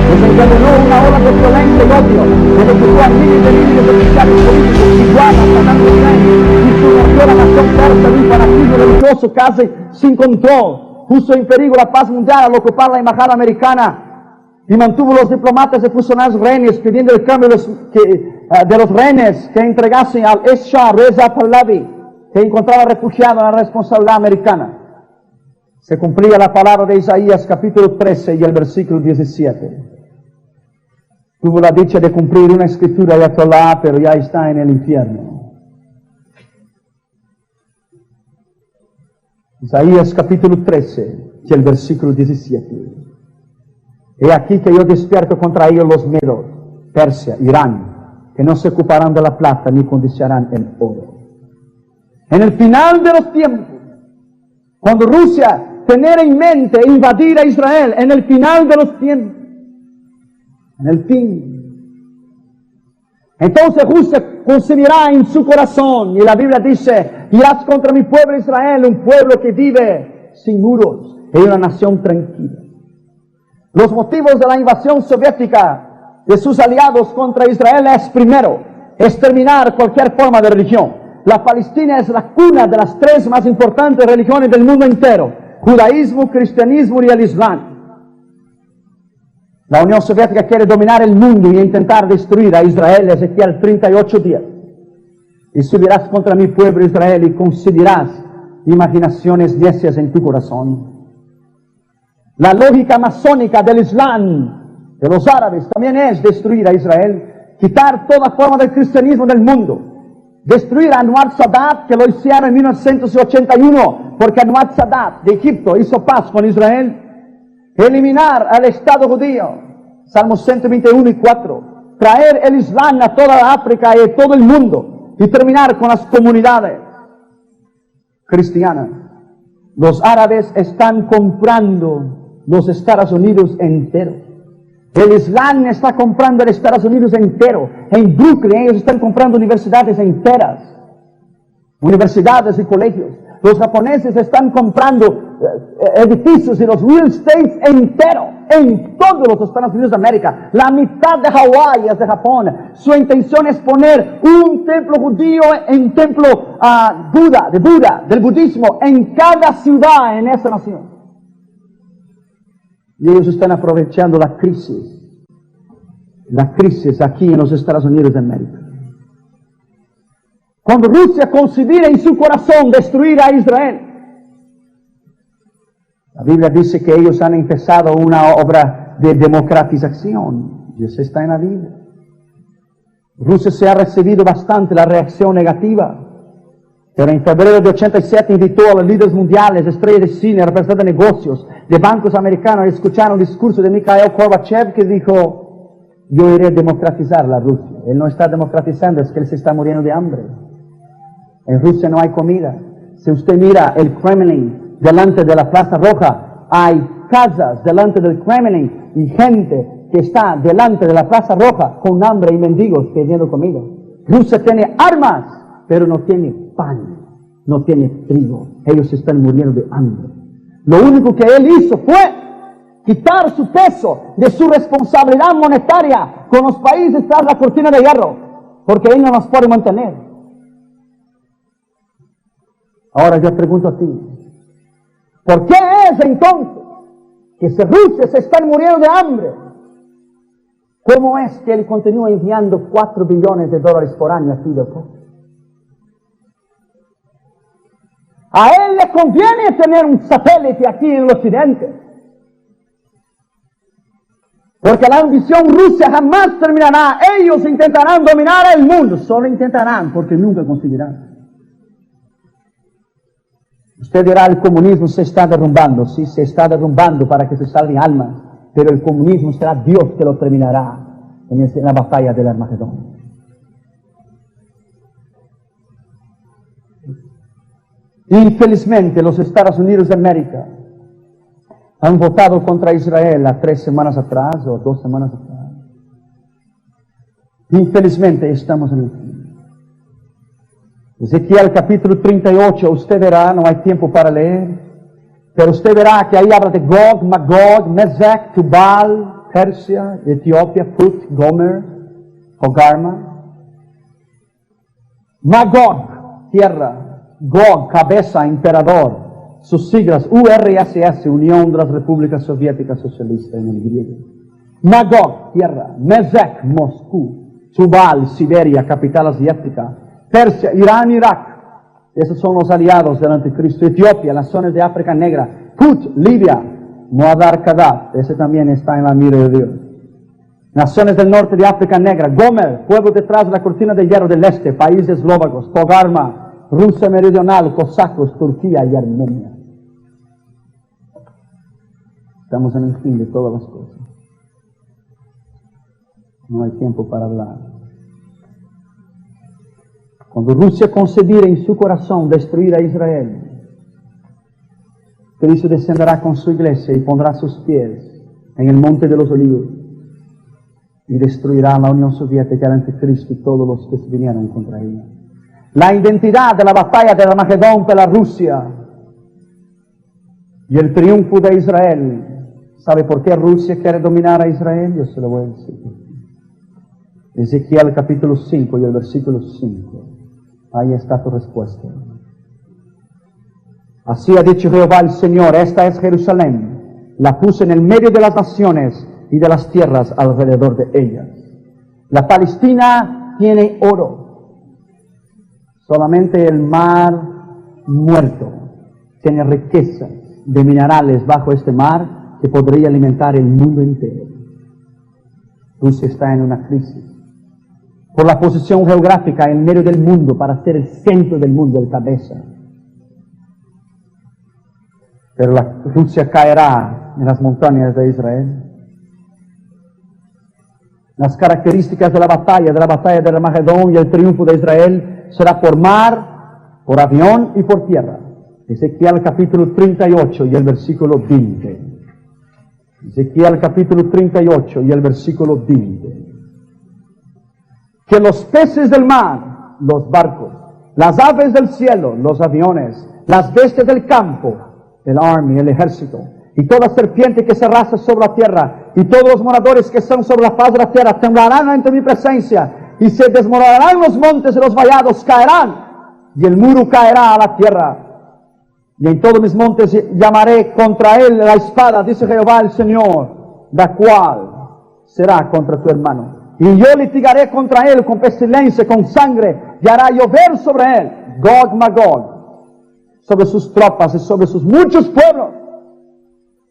Desencadenó una ola de violencia y odio, ejecutó a miles de líderes oficiales políticos, igualas, Saddam Hussein, y sumergió a la nación persa en un fanatismo religioso casi sin control. Puso en peligro la paz mundial al ocupar la embajada americana y mantuvo los diplomatas y funcionarios rehenes pidiendo el cambio de los rehenes que entregasen al ex-Shah Reza Pahlavi, que encontraba refugiado en la responsabilidad americana. Se cumplía la palabra de Isaías capítulo 13 y el versículo 17. Tuvo la dicha de cumplir una escritura de Ayatollah, pero ya está en el infierno. Isaías capítulo 13 y el versículo 17. He aquí que yo despierto contra ellos los medos, Persia, Irán, que no se ocuparán de la plata ni codiciarán el oro. En el final de los tiempos, cuando Rusia tener en mente invadir a Israel, en el final de los tiempos, en el fin, entonces Rusia concebirá en su corazón, y la Biblia dice, irás contra mi pueblo Israel, un pueblo que vive sin muros, y una nación tranquila. Los motivos de la invasión soviética de sus aliados contra Israel es, primero, exterminar cualquier forma de religión. La Palestina es la cuna de las tres más importantes religiones del mundo entero: judaísmo, cristianismo y el islam. La Unión Soviética quiere dominar el mundo y intentar destruir a Israel. Ezequiel 38:10. Y subirás contra mi pueblo Israel y concebirás imaginaciones necias en tu corazón. La lógica masónica del Islam, de los árabes, también es destruir a Israel, quitar toda forma del cristianismo del mundo, destruir a Anwar Sadat, que lo hicieron en 1981, porque Anwar Sadat de Egipto hizo paz con Israel. Eliminar al Estado judío, Salmos 121:4. Traer el Islam a toda África y a todo el mundo, y terminar con las comunidades cristianas. Los árabes están comprando los Estados Unidos enteros. El Islam está comprando los Estados Unidos entero. En Brooklyn ellos están comprando universidades enteras, universidades y colegios. Los japoneses están comprando edificios y los real estate enteros en todos los Estados Unidos de América. La mitad de Hawái es de Japón. Su intención es poner un templo judío, un templo Buda, del budismo, en cada ciudad en esa nación. Y ellos están aprovechando la crisis aquí en los Estados Unidos de América. Cuando Rusia concibiera en su corazón destruir a Israel, la Biblia dice que ellos han empezado una obra de democratización. Y eso está en la Biblia. Rusia se ha recibido bastante la reacción negativa. Pero en febrero de 87 invitó a los líderes mundiales, estrellas de cine, representantes de negocios, de bancos americanos, a escuchar un discurso de Mikhail Gorbachev que dijo: yo iré a democratizar la Rusia. Él no está democratizando, es que él se está muriendo de hambre. En Rusia no hay comida. Si usted mira el Kremlin delante de la Plaza Roja, hay casas delante del Kremlin y gente que está delante de la Plaza Roja con hambre y mendigos pidiendo comida. Rusia tiene armas, pero no tiene pan, no tiene trigo. Ellos están muriendo de hambre. Lo único que él hizo fue quitar su peso de su responsabilidad monetaria con los países tras la cortina de hierro, porque él no nos puede mantener. Ahora yo pregunto a ti, ¿por qué es entonces que si Rusia se está muriendo de hambre, cómo es que él continúa enviando $4 billones por año a Fidel Castro? A él le conviene tener un satélite aquí en el occidente, Porque la ambición rusa jamás terminará. Ellos intentarán dominar el mundo. Solo intentarán, porque nunca conseguirán. Usted dirá, el comunismo se está derrumbando. Sí, se está derrumbando para que se salven almas. Pero el comunismo será Dios que lo terminará en la batalla del Armagedón. Infelizmente, los Estados Unidos de América han votado contra Israel a 3 semanas atrás o 2 semanas atrás. Infelizmente estamos en el fin. Ezequiel capítulo 38, usted verá, no hay tiempo para leer, pero usted verá que ahí habla de Gog, Magog, Mesech, Tubal, Persia, Etiopía, Put, Gomer, Hogarma. Magog, tierra, Gog, cabeza, emperador. Sus siglas URSS, Unión de las Repúblicas Soviéticas Socialistas en el griego. Magog, tierra. Mesech, Moscú. Tubal, Siberia, capital asiática. Persia, Irán, Irak. Esos son los aliados del anticristo. Etiopía, las zonas de África Negra. Put, Libia. Muaddar Kadaf, ese también está en la mira de Dios. Naciones del norte de África Negra. Gomer, pueblo detrás de la cortina de hierro del este. Países eslovacos. Togarma. Rusia meridional, cosacos, Turquía y Armenia. Estamos en el fin de todas las cosas. No hay tiempo para hablar. Cuando Rusia concebiera en su corazón destruir a Israel, Cristo descenderá con su iglesia y pondrá sus pies en el monte de los olivos y destruirá la Unión Soviética, el anticristo y todos los que se vinieron contra ella. La identidad de la batalla de Armagedón para Rusia y el triunfo de Israel. ¿Sabe por qué Rusia quiere dominar a Israel? Yo se lo voy a decir. Ezequiel capítulo 5 y el versículo 5. Ahí está tu respuesta. Así ha dicho Jehová el Señor, esta es Jerusalén. La puse en el medio de las naciones y de las tierras alrededor de ellas. La Palestina tiene oro. Solamente el mar muerto tiene riquezas de minerales bajo este mar que podría alimentar el mundo entero. Rusia está en una crisis. Por la posición geográfica en medio del mundo, para ser el centro del mundo, el cabeza. Pero la Rusia caerá en las montañas de Israel. Las características de la batalla del Armagedón y el triunfo de Israel será por mar, por avión y por tierra. Ezequiel capítulo 38 y el versículo 20. Ezequiel capítulo 38 y el versículo 20. Que los peces del mar, los barcos, las aves del cielo, los aviones, las bestias del campo, el army, el ejército, y toda serpiente que se arrastra sobre la tierra, y todos los moradores que están sobre la faz de la tierra, temblarán ante mi presencia, y se desmoronarán los montes y los vallados, caerán, y el muro caerá a la tierra. Y en todos mis montes llamaré contra él la espada, dice Jehová el Señor, la cual será contra tu hermano. Y yo litigaré contra él con pestilencia, con sangre, y hará llover sobre él, Gog Magog, sobre sus tropas y sobre sus muchos pueblos,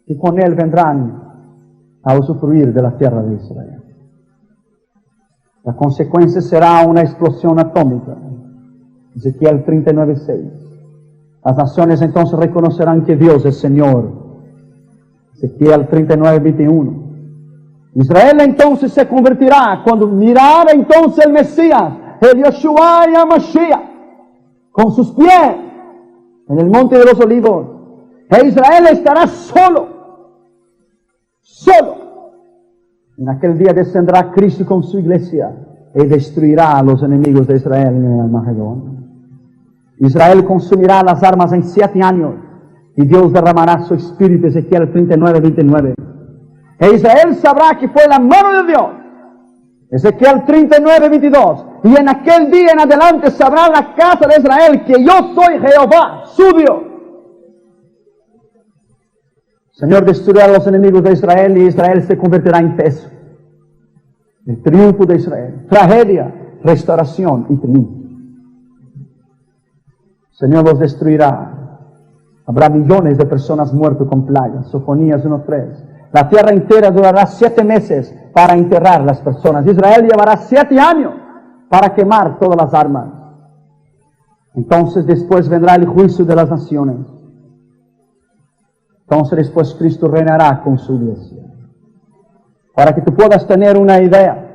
y con él vendrán a usufruir de la tierra de Israel. La consecuencia será una explosión atómica. Ezequiel 39:6. Las naciones entonces reconocerán que Dios es Señor. Ezequiel 39:21. Israel entonces se convertirá cuando mirara entonces el Mesías, el Yeshua y el Mashiach, con sus pies en el monte de los olivos. E Israel estará solo. En aquel día descenderá Cristo con su iglesia y destruirá a los enemigos de Israel en el Armagedón. Israel consumirá las armas en 7 años y Dios derramará su espíritu. Ezequiel 39:29. E Israel sabrá que fue la mano de Dios. Ezequiel 39:22. Y en aquel día en adelante sabrá la casa de Israel que yo soy Jehová, su Dios. El Señor destruirá a los enemigos de Israel y Israel se convertirá en peso. El triunfo de Israel. Tragedia, restauración y triunfo. El Señor los destruirá. Habrá millones de personas muertas con plagas. Sofonías 1:3. La tierra entera durará 7 meses para enterrar las personas. Israel llevará 7 años para quemar todas las armas. Entonces después vendrá el juicio de las naciones. Entonces después Cristo reinará con su iglesia. Para que tú puedas tener una idea.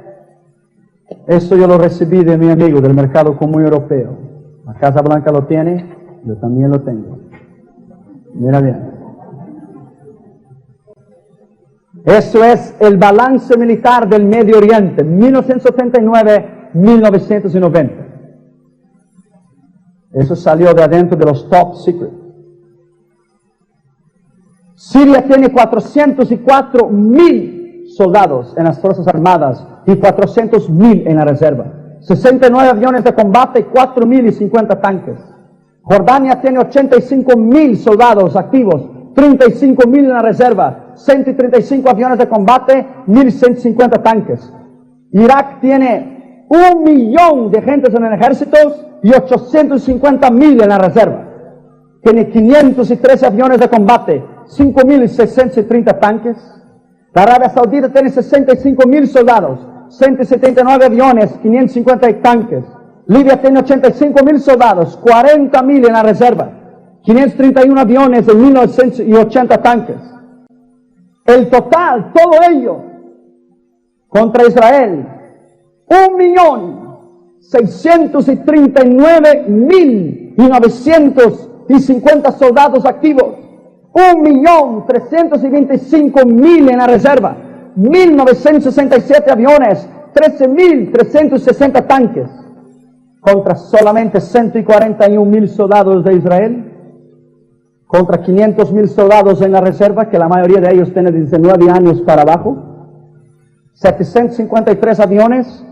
Esto yo lo recibí de mi amigo del Mercado Común Europeo. La Casa Blanca lo tiene, yo también lo tengo. Mira bien. Eso es el balance militar del Medio Oriente, 1979-1990. Eso salió de adentro de los top secret. Siria tiene 404,000 soldados en las Fuerzas Armadas y 400,000 en la reserva. 69 aviones de combate y 4,050 tanques. Jordania tiene 85,000 soldados activos, 35,000 en la reserva, 135 aviones de combate, 1,150 tanques. Irak tiene 1 millón de gentes en el ejército y 850,000 en la reserva. Tiene 513 aviones de combate, 5,630 tanques. La Arabia Saudita tiene 65,000 soldados, 179 aviones, 550 tanques. Libia tiene 85,000 soldados, 40,000 en la reserva, 531 aviones y 1,980 tanques. El total, todo ello, contra Israel, 1,639,950 soldados activos, 1,325,000 en la reserva, 1,967 aviones, 13,360 tanques, contra solamente 141,000 soldados de Israel, contra 500,000 soldados en la reserva, que la mayoría de ellos tienen 19 años para abajo, 753 aviones,